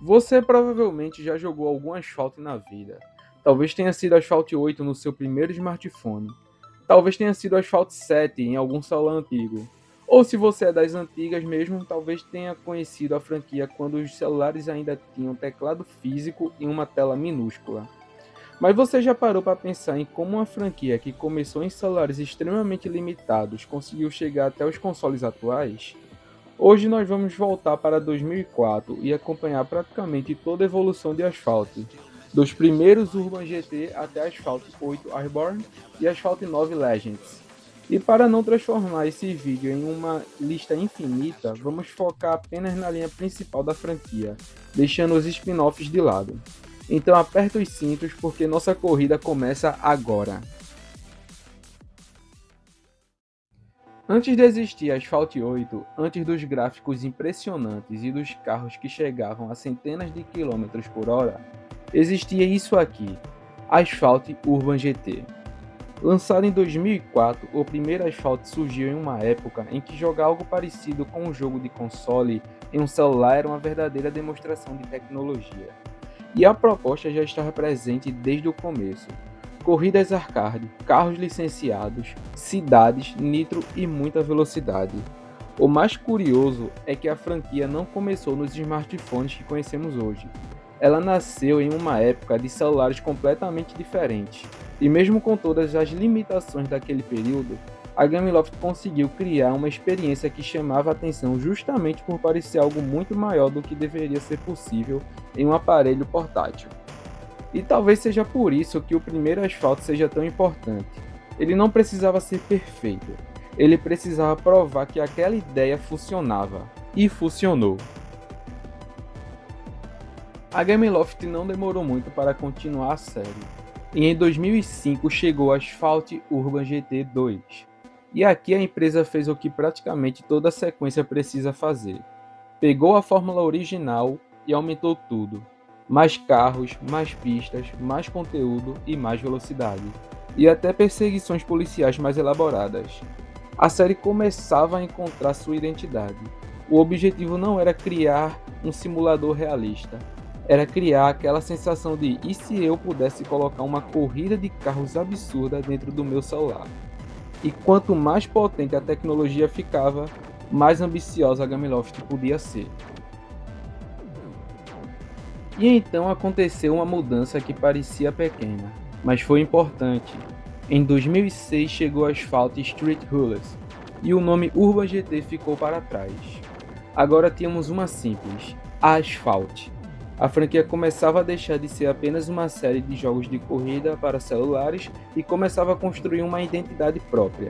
Você provavelmente já jogou algum Asphalt na vida. Talvez tenha sido Asphalt 8 no seu primeiro smartphone. Talvez tenha sido Asphalt 7 em algum celular antigo. Ou se você é das antigas mesmo, talvez tenha conhecido a franquia quando os celulares ainda tinham teclado físico e uma tela minúscula. Mas você já parou para pensar em como uma franquia que começou em celulares extremamente limitados conseguiu chegar até os consoles atuais? Hoje nós vamos voltar para 2004 e acompanhar praticamente toda a evolução de Asphalt, dos primeiros Urban GT até Asphalt 8 Airborne e Asphalt 9 Legends. E para não transformar esse vídeo em uma lista infinita, vamos focar apenas na linha principal da franquia, deixando os spin-offs de lado. Então aperta os cintos porque nossa corrida começa agora. Antes de existir Asphalt 8, antes dos gráficos impressionantes e dos carros que chegavam a centenas de quilômetros por hora, existia isso aqui, Asphalt Urban GT. Lançado em 2004, o primeiro Asphalt surgiu em uma época em que jogar algo parecido com um jogo de console em um celular era uma verdadeira demonstração de tecnologia. E a proposta já estava presente desde o começo. Corridas arcade, carros licenciados, cidades, nitro e muita velocidade. O mais curioso é que a franquia não começou nos smartphones que conhecemos hoje. Ela nasceu em uma época de celulares completamente diferentes, e mesmo com todas as limitações daquele período, a Gameloft conseguiu criar uma experiência que chamava a atenção justamente por parecer algo muito maior do que deveria ser possível em um aparelho portátil. E talvez seja por isso que o primeiro Asphalt seja tão importante. Ele não precisava ser perfeito, ele precisava provar que aquela ideia funcionava. E funcionou. A Gameloft não demorou muito para continuar a série, e em 2005 chegou Asphalt Urban GT 2. E aqui a empresa fez o que praticamente toda a sequência precisa fazer. Pegou a fórmula original e aumentou tudo. Mais carros, mais pistas, mais conteúdo e mais velocidade. E até perseguições policiais mais elaboradas. A série começava a encontrar sua identidade. O objetivo não era criar um simulador realista, era criar aquela sensação de e se eu pudesse colocar uma corrida de carros absurda dentro do meu celular. E quanto mais potente a tecnologia ficava, mais ambiciosa a Gameloft podia ser. E então aconteceu uma mudança que parecia pequena, mas foi importante. Em 2006 chegou Asphalt Street Rulers, e o nome Urban GT ficou para trás. Agora tínhamos uma simples, Asphalt. A franquia começava a deixar de ser apenas uma série de jogos de corrida para celulares e começava a construir uma identidade própria.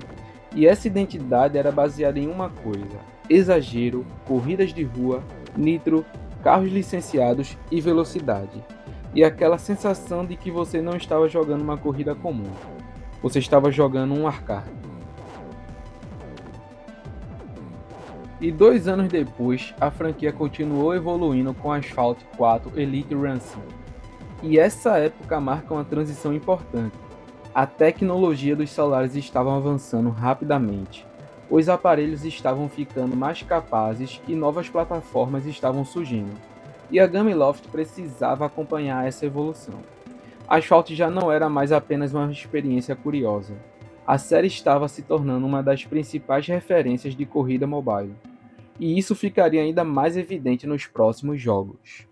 E essa identidade era baseada em uma coisa: exagero, corridas de rua, nitro, carros licenciados e velocidade. E aquela sensação de que você não estava jogando uma corrida comum, você estava jogando um arcade. E 2 anos depois, a franquia continuou evoluindo com Asphalt 4 Elite Racing. E essa época marca uma transição importante. A tecnologia dos celulares estava avançando rapidamente. Os aparelhos estavam ficando mais capazes e novas plataformas estavam surgindo. E a Gameloft precisava acompanhar essa evolução. Asphalt já não era mais apenas uma experiência curiosa. A série estava se tornando uma das principais referências de corrida mobile. E isso ficaria ainda mais evidente nos próximos jogos.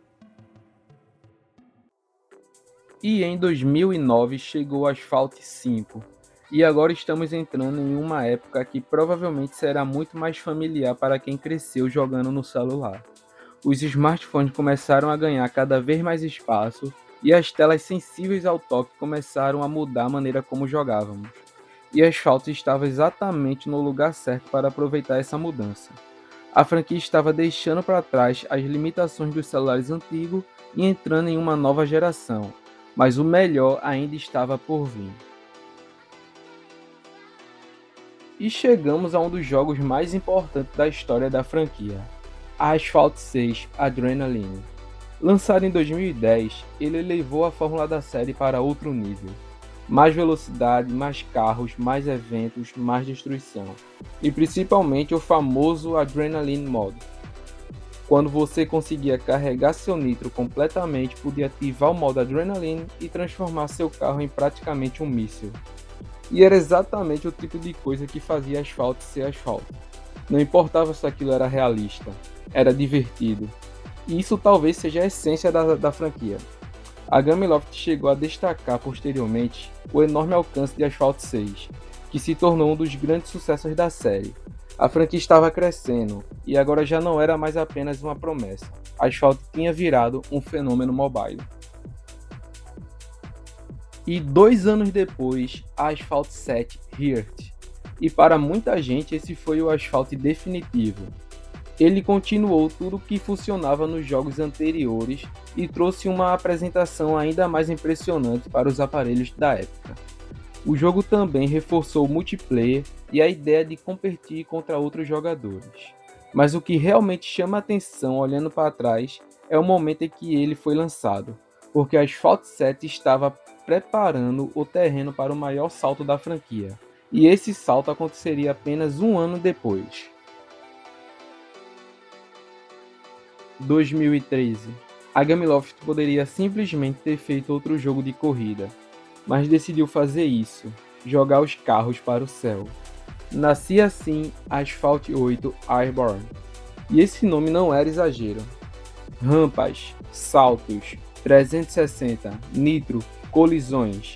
E em 2009 chegou Asphalt 5, e agora estamos entrando em uma época que provavelmente será muito mais familiar para quem cresceu jogando no celular. Os smartphones começaram a ganhar cada vez mais espaço e as telas sensíveis ao toque começaram a mudar a maneira como jogávamos. E Asphalt estava exatamente no lugar certo para aproveitar essa mudança. A franquia estava deixando para trás as limitações dos celulares antigos e entrando em uma nova geração, mas o melhor ainda estava por vir. E chegamos a um dos jogos mais importantes da história da franquia, Asphalt 6 Adrenaline. Lançado em 2010, ele levou a fórmula da série para outro nível. Mais velocidade, mais carros, mais eventos, mais destruição. E principalmente o famoso Adrenaline Mode. Quando você conseguia carregar seu nitro completamente, podia ativar o modo Adrenaline e transformar seu carro em praticamente um míssil. E era exatamente o tipo de coisa que fazia Asphalt ser Asphalt. Não importava se aquilo era realista, era divertido. E isso talvez seja a essência da franquia. A Gameloft chegou a destacar posteriormente o enorme alcance de Asphalt 6, que se tornou um dos grandes sucessos da série. A franquia estava crescendo e agora já não era mais apenas uma promessa. Asphalt tinha virado um fenômeno mobile. E 2 anos depois, Asphalt 7 Heart. E para muita gente esse foi o Asphalt definitivo. Ele continuou tudo o que funcionava nos jogos anteriores e trouxe uma apresentação ainda mais impressionante para os aparelhos da época. O jogo também reforçou o multiplayer e a ideia de competir contra outros jogadores. Mas o que realmente chama a atenção olhando para trás é o momento em que ele foi lançado, porque Asphalt 7 estava preparando o terreno para o maior salto da franquia, e esse salto aconteceria apenas um ano depois. 2013. A Gameloft poderia simplesmente ter feito outro jogo de corrida, mas decidiu fazer isso, jogar os carros para o céu. Nascia assim Asphalt 8 Airborne, e esse nome não era exagero. Rampas, saltos, 360, nitro, colisões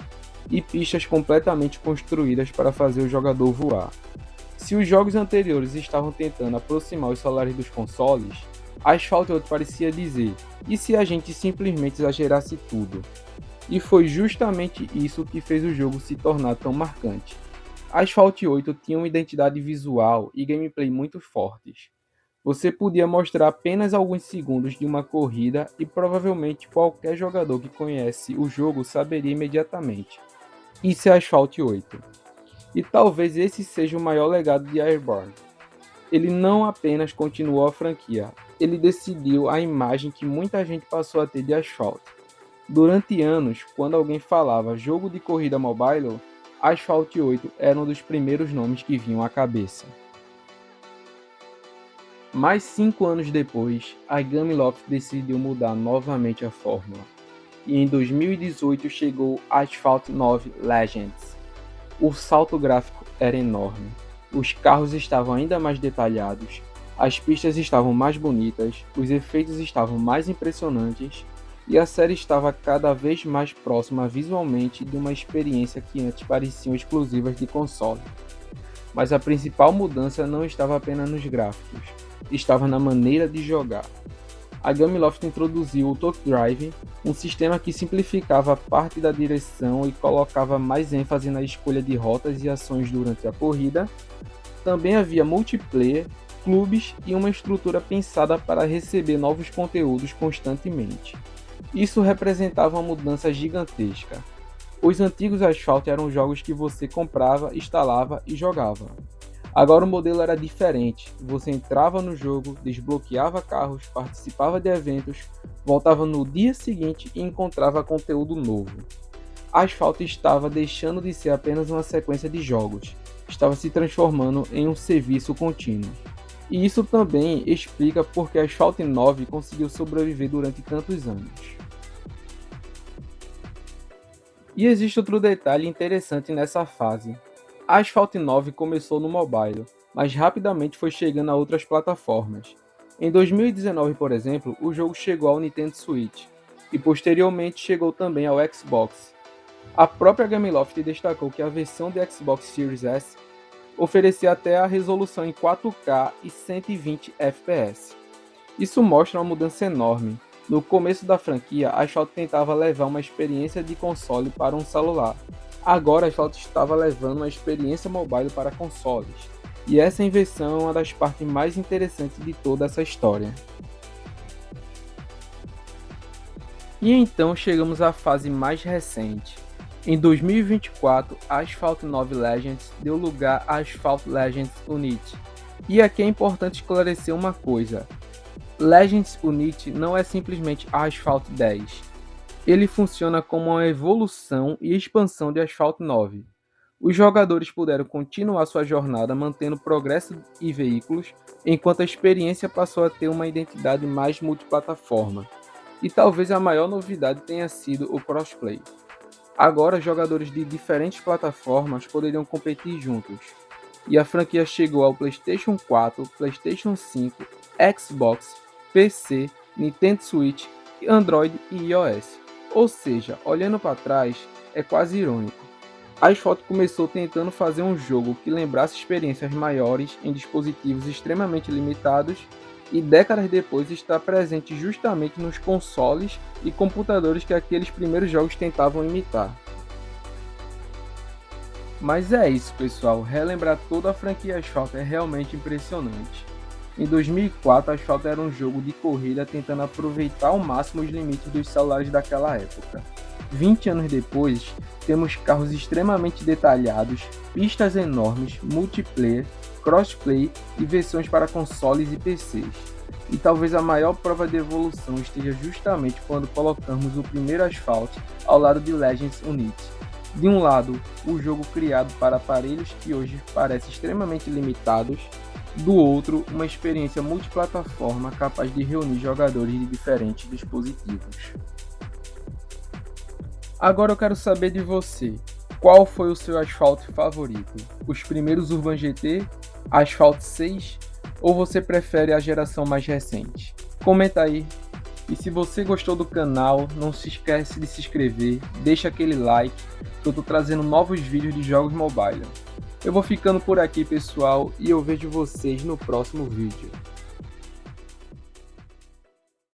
e pistas completamente construídas para fazer o jogador voar. Se os jogos anteriores estavam tentando aproximar os celulares dos consoles, Asphalt 8 parecia dizer: e se a gente simplesmente exagerasse tudo? E foi justamente isso que fez o jogo se tornar tão marcante. Asphalt 8 tinha uma identidade visual e gameplay muito fortes. Você podia mostrar apenas alguns segundos de uma corrida e provavelmente qualquer jogador que conhece o jogo saberia imediatamente. Isso é Asphalt 8. E talvez esse seja o maior legado de Airborne. Ele não apenas continuou a franquia, ele decidiu a imagem que muita gente passou a ter de Asphalt. Durante anos, quando alguém falava jogo de corrida mobile, Asphalt 8 era um dos primeiros nomes que vinham à cabeça. Mais 5 anos depois, a Gameloft decidiu mudar novamente a fórmula. E em 2018 chegou Asphalt 9 Legends. O salto gráfico era enorme. Os carros estavam ainda mais detalhados, as pistas estavam mais bonitas, os efeitos estavam mais impressionantes e a série estava cada vez mais próxima visualmente de uma experiência que antes pareciam exclusivas de console. Mas a principal mudança não estava apenas nos gráficos, estava na maneira de jogar. A Gameloft introduziu o Torque Drive, um sistema que simplificava parte da direção e colocava mais ênfase na escolha de rotas e ações durante a corrida. Também havia multiplayer, clubes e uma estrutura pensada para receber novos conteúdos constantemente. Isso representava uma mudança gigantesca. Os antigos Asphalt eram jogos que você comprava, instalava e jogava. Agora o modelo era diferente, você entrava no jogo, desbloqueava carros, participava de eventos, voltava no dia seguinte e encontrava conteúdo novo. Asphalt estava deixando de ser apenas uma sequência de jogos, estava se transformando em um serviço contínuo. E isso também explica por que Asphalt 9 conseguiu sobreviver durante tantos anos. E existe outro detalhe interessante nessa fase. Asphalt 9 começou no mobile, mas rapidamente foi chegando a outras plataformas. Em 2019, por exemplo, o jogo chegou ao Nintendo Switch, e posteriormente chegou também ao Xbox. A própria Gameloft destacou que a versão de Xbox Series S oferecia até a resolução em 4K e 120 FPS. Isso mostra uma mudança enorme. No começo da franquia, a Asphalt tentava levar uma experiência de console para um celular. Agora a Asphalt estava levando uma experiência mobile para consoles, e essa inversão é uma das partes mais interessantes de toda essa história. E então chegamos à fase mais recente. Em 2024, Asphalt 9 Legends deu lugar a Asphalt Legends Unity. E aqui é importante esclarecer uma coisa: Legends Unity não é simplesmente Asphalt 10. Ele funciona como uma evolução e expansão de Asphalt 9. Os jogadores puderam continuar sua jornada mantendo progresso e veículos, enquanto a experiência passou a ter uma identidade mais multiplataforma. E talvez a maior novidade tenha sido o crossplay. Agora, jogadores de diferentes plataformas poderiam competir juntos. E a franquia chegou ao PlayStation 4, PlayStation 5, Xbox, PC, Nintendo Switch, Android e iOS. Ou seja, olhando para trás, é quase irônico. A Asphalt começou tentando fazer um jogo que lembrasse experiências maiores em dispositivos extremamente limitados e décadas depois está presente justamente nos consoles e computadores que aqueles primeiros jogos tentavam imitar. Mas é isso, pessoal. Relembrar toda a franquia Asphalt é realmente impressionante. Em 2004, Asphalt era um jogo de corrida tentando aproveitar ao máximo os limites dos celulares daquela época. 20 anos depois, temos carros extremamente detalhados, pistas enormes, multiplayer, crossplay e versões para consoles e PCs. E talvez a maior prova de evolução esteja justamente quando colocamos o primeiro Asphalt ao lado de Legends Unity. De um lado, o jogo criado para aparelhos que hoje parecem extremamente limitados, do outro, uma experiência multiplataforma capaz de reunir jogadores de diferentes dispositivos. Agora eu quero saber de você, qual foi o seu Asphalt favorito? Os primeiros Urban GT, Asphalt 6 ou você prefere a geração mais recente? Comenta aí. E se você gostou do canal, não se esquece de se inscrever, deixa aquele like, que eu estou trazendo novos vídeos de jogos mobile. Eu vou ficando por aqui, pessoal, e eu vejo vocês no próximo vídeo.